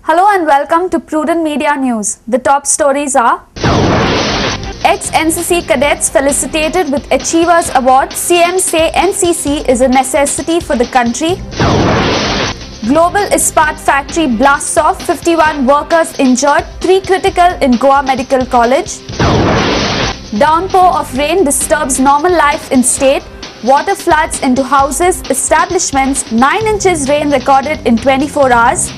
Hello and welcome to Prudent Media News. The top stories are: ex-NCC cadets felicitated with Achievers Award. CM say NCC is a necessity for the country. Global Ispat factory blasts off, 51 workers injured, 3 critical in Goa Medical College. Downpour of rain disturbs normal life in state. Water floods into houses, establishments. 9 inches rain recorded in 24 hours.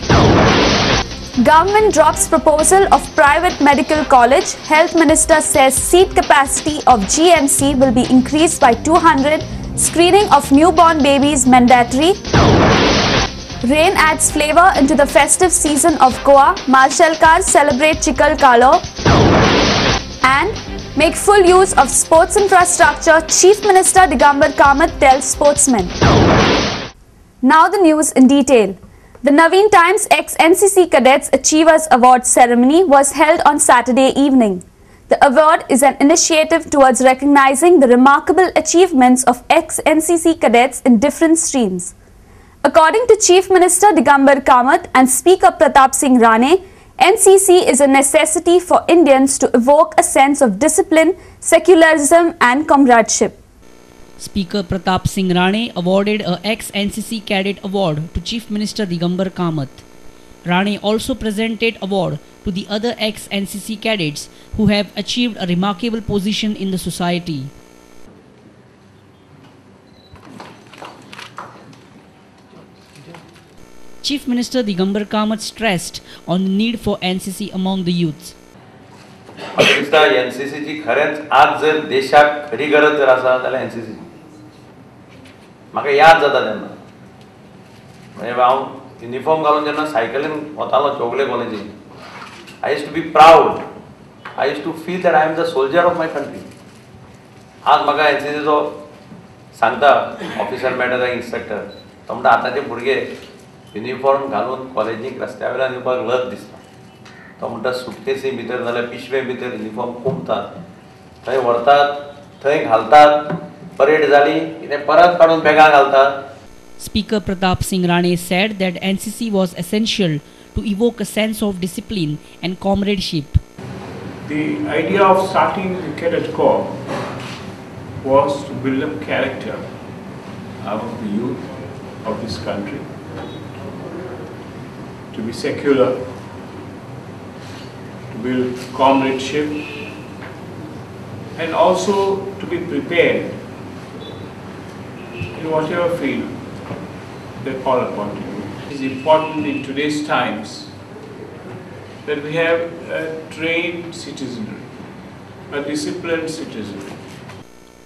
Government drops proposal of private medical college. Health Minister says seat capacity of GMC will be increased by 200. Screening of newborn babies mandatory. Rain adds flavor into the festive season of Goa. Marshalkars celebrate Chikal Kalo. And make full use of sports infrastructure, Chief Minister Digambar Kamath tells sportsmen. Now the news in detail. The Naveen Times ex-NCC Cadets Achievers Award ceremony was held on Saturday evening. The award is an initiative towards recognizing the remarkable achievements of ex-NCC cadets in different streams. According to Chief Minister Digambar Kamath and Speaker Pratap Singh Rane, NCC is a necessity for Indians to evoke a sense of discipline, secularism and comradeship. Speaker Pratap Singh Rane awarded a ex-NCC Cadet Award to Chief Minister Digambar Kamath. Rane also presented award to the other ex-NCC cadets who have achieved a remarkable position in the society. Chief Minister Digambar Kamath stressed on the need for NCC among the youths. NCC ची खरेंच आज जर देशाक खरी गरज जर आसा जाल्यार NCC म्हाका याद जाता तेन्ना म्हणजे हांव युनिफॉर्म घालून जेन्ना सायकलीन वतालो चौगले कॉलेजीन I used to be proud I used to feel that I am the soldier of my country. आज म्हाका NCCचो सांगता ऑफिसर मेळटा तो इन्स्ट्रक्टर तो म्हणटा आतांचे भुरगे युनिफॉर्म घालून कॉलेजीक रस्त्या वयल्यान येवपाक लज दिसता. तो म्हणटा सुटकेसी भितर नाल्यार पिशवे भितर युनिफॉर्म कोंबतात थंय व्हरतात थंय घालतात परेड जाली की ते परत काडून बॅगां घालतात. Speaker Pratap Singh Rane said that NCC was essential to evoke a sense of discipline and comradeship. The idea of starting the Cadet Corps was to build up character among the youth of this country, to be secular, to build comradeship, and also to be prepared in whatever field they call upon you. It is important in today's times that we have a trained citizenry, a disciplined citizenry.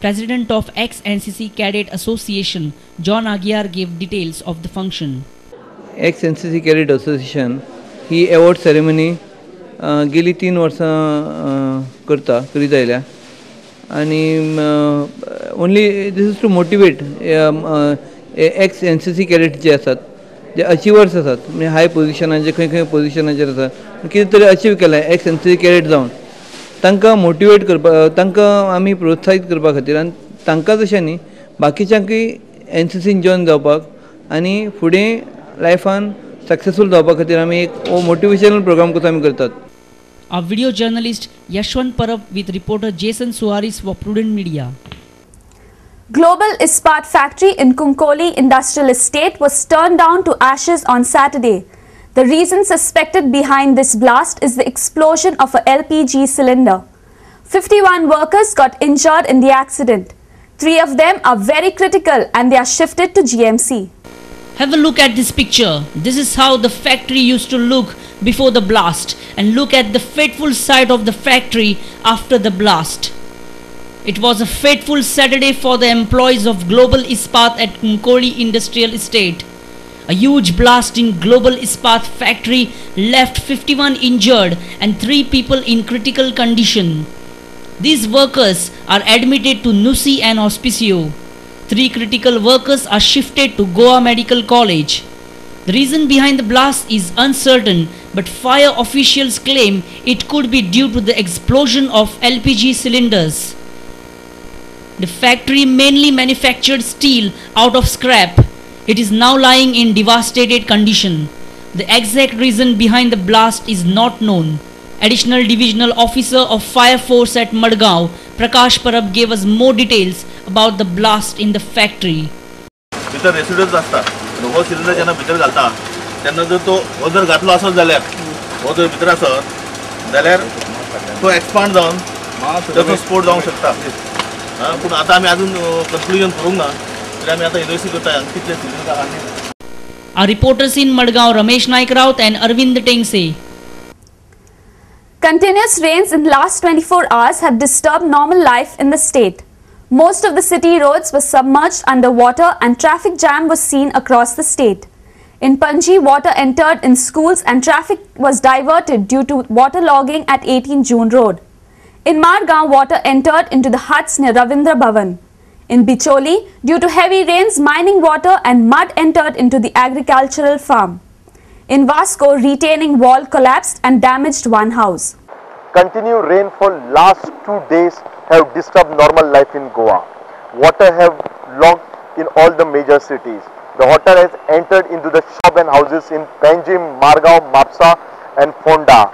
President of ex-NCC Cadet Association, John Aguiar, gave details of the function. ex-NCC Cadet Association ही award ceremony गेली 3 वर्सां करीत आयल्या आनी only this is to motivate ex-NCC cadet जे आसात जे achievers आसात म्हणजे हाय पोजिशनाचे खंय पोजिशनाचेर आसा कितें तरी अचीव केलां ex-NCC कैडेट जावन तांकां मोटिवेट करपाक तांकां आमी प्रोत्साहीत करपा खातीर आनी तांकांच अशें न्ही बाकीच्यांकूय NCCन जॉइन जावपाक आनी फुडें लायफान सक्सेसफुल जावपा खातीर आमी एक मोटिवेशनल प्रोग्राम कसो आमी करतात. Our video journalist Yashwant Parab with reporter Jason Suarez for Prudent Media. Global Ispat factory in Kunkoli Industrial Estate was turned down to ashes on Saturday. The reason suspected behind this blast is the explosion of a LPG cylinder. 51 workers got injured in the accident. 3 of them are very critical and they are shifted to GMC. Have a look at this picture. This is how the factory used to look before the blast, and look at the fateful side of the factory after the blast. It was a fateful Saturday for the employees of Global Ispat at Kunkoli Industrial Estate. A huge blast in Global Ispat factory left 51 injured and 3 people in critical condition. These workers are admitted to Nusi and Hospicio. 3 critical workers are shifted to Goa Medical College. The reason behind the blast is uncertain, but fire officials claim it could be due to the explosion of LPG cylinders. The factory mainly manufactured steel out of scrap. It is now lying in devastated condition. The exact reason behind the blast is not known. Additional Divisional Officer of Fire Force at Madgaon, Prakash Parab, gave us more details about the blast in the factory. भितर residents असता हो cylinder जेन्ना भितर घालता तेन्ना जर तो हो जर घातलो आसत जाल्यार हो जर भितर आसत जाल्यार तो एक्सपांड जावन ताचो स्फोट जावंक शकता. पूण आतां आमी अजून कन्क्लुजन करूंक ना कित्याक आमी आतां इन्वेस्टिगेट करता आनी कितले सिलिंडर आहा. Our reporters in Madgaon, Ramesh Naik Raut and Arvind Tengse. Continuous rains in the last 24 hours have disturbed normal life in the state. Most of the city roads were submerged underwater and traffic jam was seen across the state. In Panji, water entered in schools and traffic was diverted due to waterlogging at 18 June Road. In Margaon, water entered into the huts near Ravindra Bhavan. In Bicholi, due to heavy rains, mining water and mud entered into the agricultural farm. In Vasco, retaining wall collapsed and damaged one house. Continued rainfall last 2 days have disturbed normal life in Goa. Water have logged in all the major cities. The water has entered into the shop and houses in Panjim, Margaon, Mapsa and Fonda.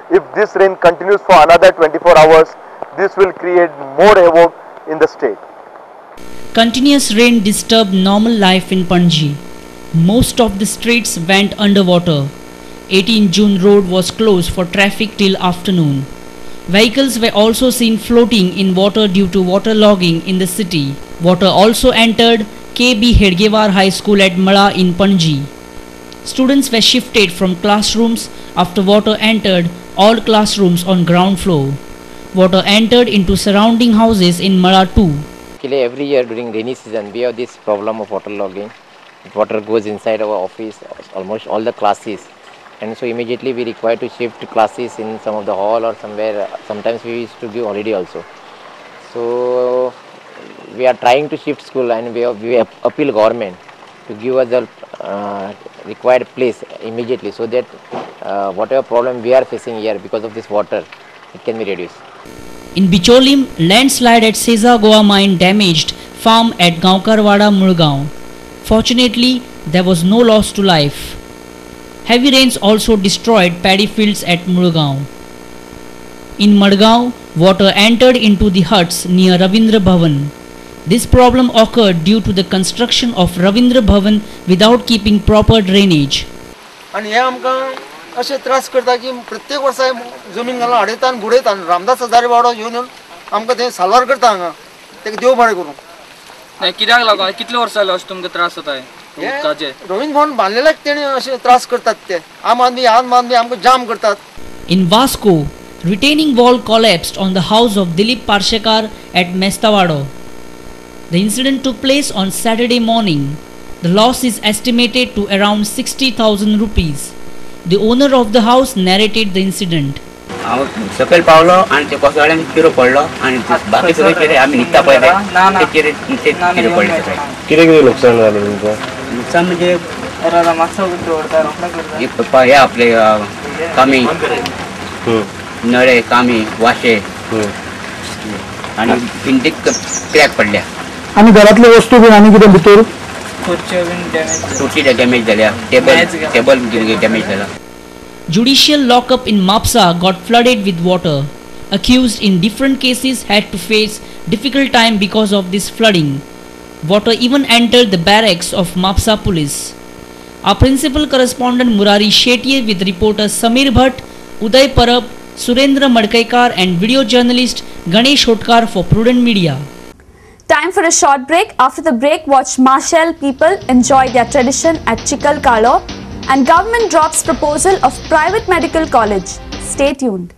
If this rain continues for another 24 hours, this will create more havoc in the state. Continuous rain disturbed normal life in Panji. Most of the streets went underwater. 18 June Road was closed for traffic till afternoon. Vehicles were also seen floating in water due to waterlogging in the city. Water also entered KB Hedgewar High School at Mala in Panji. Students were shifted from classrooms after water entered all classrooms on ground floor. Water entered into surrounding houses in Mala too. Every year during rainy season we have this problem of waterlogging. Water goes inside our office, almost all the classes, and so immediately we require to shift classes in some of the hall or somewhere. Sometimes we used to give holiday also. So we are trying to shift school, and we appeal government to give us the required place immediately, so that whatever problem we are facing here because of this water, it can be reduced. In Bicholim, landslide at Seza Goa mine damaged farm at Gaonkarwada, Mulgaon. Fortunately, there was no loss to life. Heavy rains also destroyed paddy fields at Mulgaon. In Madgaon, water entered into the huts near Ravindra Bhavan. This problem occurred due to the construction of Ravindra Bhavan without keeping proper drainage. आणि हे आमकां अशें त्रास करता की प्रत्येक वर्सा जमीन घालून हाडयता आनी बुडयता आनी रामदास हजारे वाडो येवन आमकां थंय साल्वार करता हांगा तेका देव बरें करूं. कित्याक लागून कितले वर्सां जाले अशें तुमकां त्रास जाता उदकाचे? रवींद्र भवन बांदलेल्याक तेणी अशें त्रास करतात ते आम आदमी आमकां जाम करतात. In Vasco, retaining wall collapsed on the house of Dilip Parshekar at Mestawado. The incident took place on Saturday morning. The loss is estimated to around 60,000 rupees. The owner of the house narrated the incident. हांव सकयल Paulo आनी ते कोसळ्यान Kiro पडलो आनी बाकी सगळे कितें आमी न्हिदता पळय ते किरो पडले सगळे. कितें कितें लुकसाण जालें तुमकां? लुकसाण म्हणजे हे आपले कामी नळे कामी वाशे आनी भिंतीक क्रॅक पडल्या. आनी घरातल्यो वस्तू बीन आनी कितें भितर खुर्ची डॅमेज जाल्या, टेबल डॅमेज जाला. Judicial lockup in Mapsa got flooded with water. Accused in different cases had to face difficult time because of this flooding. Water even entered the barracks of Mapsa police. Our principal correspondent Murari Shetye with reporters Samir Bhatt, Uday Parab, Surendra Madkaikar and video journalist Ganesh Hotkar for Prudent Media. Time for a short break. After the break, watch Marshall people enjoy their tradition at Chikal Kalo, and government drops proposal of private medical college. Stay tuned.